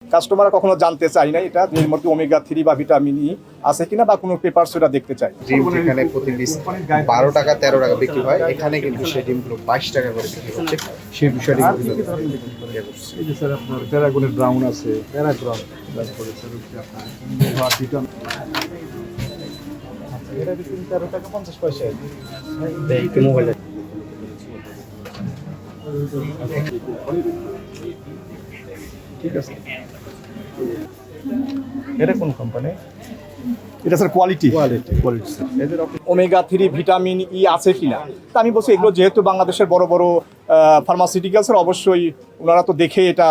কাস্টমাররা কখনো জানতে চায় না এটা এর মধ্যে ওমেগা 3 বা ভিটামিন ই আছে কিনা বা কোনো পেপারস এটা দেখতে চায়। ডিম যেখানে প্রতি পিস 12 টাকা 13 টাকা বিক্রি হয়, এখানে কিন্তু সেই ডিমগুলো 22 টাকা করে বিক্রি হচ্ছে। সেই বিষয়টি এই যে স্যার আপনার প্যারাগনের ব্রাউন আছে, প্যারাগ্রাউন তারপরে স্যার হচ্ছে আপনার ইনোভা টিটান। এটা বিক্রি 13 টাকা 50 পয়সা। এই মোবাইলে ঠিক আছে, এটা কোন কোম্পানি? এটা স্যার কোয়ালিটি এদের ওমেগা 3 ভিটামিন ই আছে কিনা তা আমি বলছি এগুলো যেহেতু বাংলাদেশের বড় বড় ফার্মাসিউটিক্যালসের অবশ্যই ওনারা তো দেখে এটা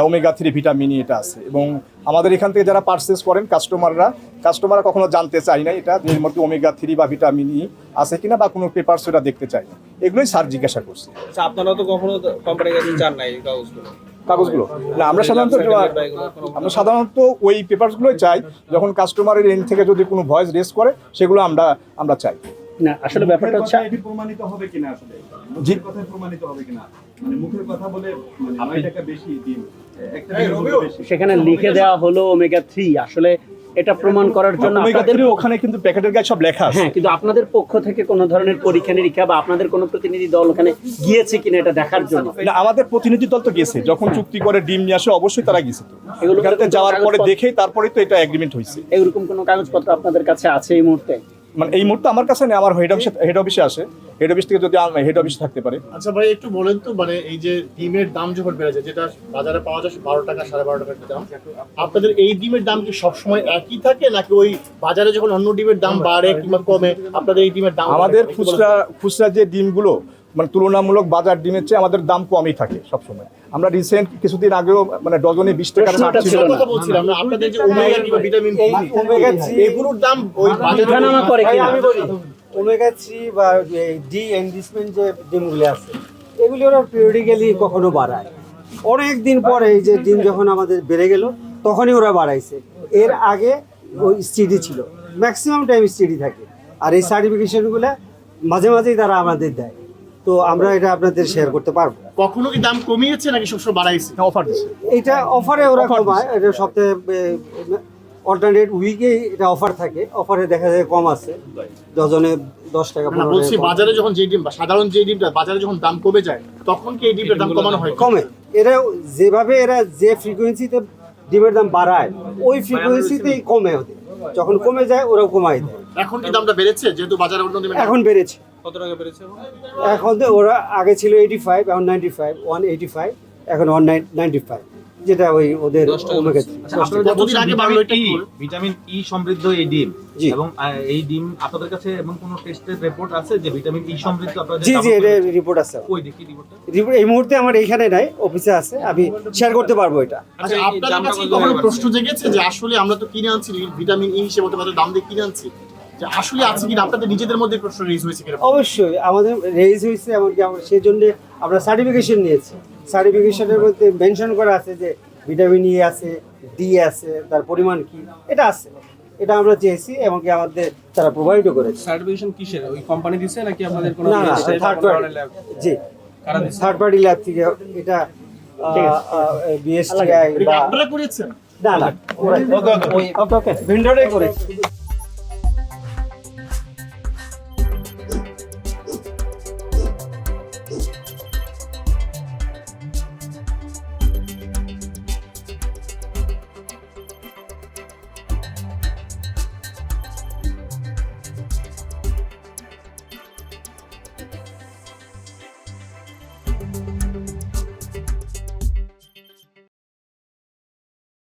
ওমেগা 3 ভিটামিন ই এটা আছে এবং আমাদের এখান থেকে যারা পারচেস করেন কাস্টমাররা কখনো জানতে চায় না এটা এর মধ্যে ওমেগা 3 বা ভিটামিন ই আছে কিনা বা কোনো পেপারস এটা দেখতে চায় না, এগুলোই স্যার জিজ্ঞাসা করছে। আচ্ছা, আপনারা তো কখনো কোম্পানির কাছে যান নাই কাগজগুলো না, আমরা সাধারণত ওই পেপারসগুলোই চাই যখন কাস্টমারের এন্ড থেকে যদি কোনো ভয়েস রেজ করে সেগুলো আমরা চাই। না আসলে ব্যাপারটা হচ্ছে এটি প্রমাণিত হবে কিনা, আসলে মুখের কথায় প্রমাণিত হবে কিনা, মানে মুখের কথা বলে 9 টাকা বেশি ডিম একটা বেশি সেখানে লিখে দেওয়া হলো ওমেগা 3, আসলে এটা প্রমাণ করার জন্য আপনাদের ওখানে কিন্তু প্যাকেটের গায়ে সব লেখা আছে। হ্যাঁ, কিন্তু আপনাদের পক্ষ থেকে কোনো ধরনের পরীক্ষা নিরীক্ষা বা আপনাদের কোনো প্রতিনিধি দল ওখানে গিয়েছে কিনা এটা দেখার জন্য? না, আমাদের প্রতিনিধি দল তো গেছে, যখন চুক্তি করে ডিম নিয়ে আসে অবশ্যই তারা গেছে, তো এগুলো এখানে যাওয়ার পরে দেখেই তারপরেই তো এটা এগ্রিমেন্ট হয়েছে। এরকম কোনো কাগজপত্র আপনাদের কাছে আছে এই মুহূর্তে? মানে এই মুহূর্তে আমার কাছে নেই, আমার হেড অফিসে আসে, হেড অফিস থেকে যদি হেড অফিসে থাকতে পারে। আচ্ছা ভাই, একটু বলেন তো, মানে এই যে ডিমের দাম যখন বেড়ে যায়, যেটা বাজারে পাওয়া যায় 12 টাকা 12.5 টাকা দাম, আপনাদের এই ডিমের দাম কি সবসময় একই থাকে নাকি ওই বাজারে যখন অন্য ডিমের দাম বাড়ে কিংবা কমে আপনাদের এই ডিমের দাম? আমাদের খুচরা যে ডিমগুলো মানে তুলনামূলক বাজার ডিমের চেয়ে আমাদের দাম কমই থাকে সবসময়। আমরা রিসেন্ট কিছুদিন আগেও মানে ডজনে 20 টাকা কথা বলছিলাম না, আপনাদের যে ওমেগা কিংবা ভিটামিন ওমেগা 3 এগুলোর দাম ওই বাজারে উঠানামা করে কিনা? আমি বলি ওমেগা 3 বা ডি এনরিচমেন্ট যে ডিমগুলো আছে এগুলি ওরা পিরিয়ডিক্যালি কখনো বাড়ায়, অনেক দিন পরে এই যে ডিম যখন আমাদের বেড়ে গেল তখনই ওরা বাড়াইছে। এর আগে ওই স্টেডি ছিল, ম্যাক্সিমাম টাইম স্টেডি থাকে। আর এই সার্টিফিকেশনগুলো মাঝে মাঝেই তারা আমাদের দেয়, তো আমরা এটা আপনাদের শেয়ার করতে পারবো। কখনো কি দাম কমিয়েছে নাকি সবসময় বাড়াইছে? অফার দিচ্ছে, এটা অফারে ওরা কমায়, এটা সপ্তাহে অল্টারনেট উইকে এটা অফার থাকে, অফারে দেখা যায় কম আছে, ডজনে 10 টাকা 15 টাকা। বলছি বাজারে যখন যে ডিম বা সাধারণ যে ডিমটা বাজারে যখন দাম কমে যায় তখন কি এই ডিমের দাম কমানো হয়? কমে, এরা যেভাবে এরা যে ফ্রিকোয়েন্সিতে ডিমের দাম বাড়ায় ওই ফ্রিকোয়েন্সিতেই কমে, ওদের যখন কমে যায় ওরাও কমাই দেয়। এখন কি দামটা বেড়েছে যেহেতু বাজারে অন্য ডিমের এখন বেড়েছে, কত টাকা বেড়েছে? এখন তো ওরা আগে ছিল 85, এখন 95, 185, এখন 195, যেটা ওই ওদের ওমেগা 3। কতদিন আগে বাড়লো এটা? ভিটামিন ই সমৃদ্ধ এই ডিম, জি। এবং এই ডিম আপনাদের কাছে এমন কোনো টেস্টের রিপোর্ট আছে যে ভিটামিন ই সমৃদ্ধ আপনাদের? জি জি, এটা রিপোর্ট আছে। কই দেখি রিপোর্টটা? রিপোর্ট এই মুহূর্তে আমার এইখানে নাই, অফিসে আছে, আমি শেয়ার করতে পারবো এটা। আচ্ছা, আপনাদের কাছে কখনো প্রশ্ন জেগেছে যে আসলে আমরা তো কিনে আনছি ভিটামিন ই হিসেবে অত দাম দিয়ে কিনে আনছি, যে আসলে আছে কিনা? আপনাদের নিজেদের মধ্যে প্রশ্ন রেজ হয়েছে কিনা? অবশ্যই আমাদের রেজ হয়েছে, এমনকি আমরা সেই জন্য আমরা সার্টিফিকেশন নিয়েছি। সার্টিফিকেশনের মধ্যে মেনশন করা আছে যে ভিটামিন ই আছে, ডি আছে, তার পরিমাণ কি এটা আছে, এটা আমরা চেয়েছি, এমনকি আমাদের তারা প্রোভাইডও করেছে। সার্টিফিকেশন কিসের? ওই কোম্পানি দিছে নাকি আপনাদের কোনো? না না, থার্ড পার্টি, জি থার্ড পার্টি ল্যাব থেকে এটা বিএসটিআই বা আপনারা করেছেন? না না, ওরা ভেন্ডারে করেছে।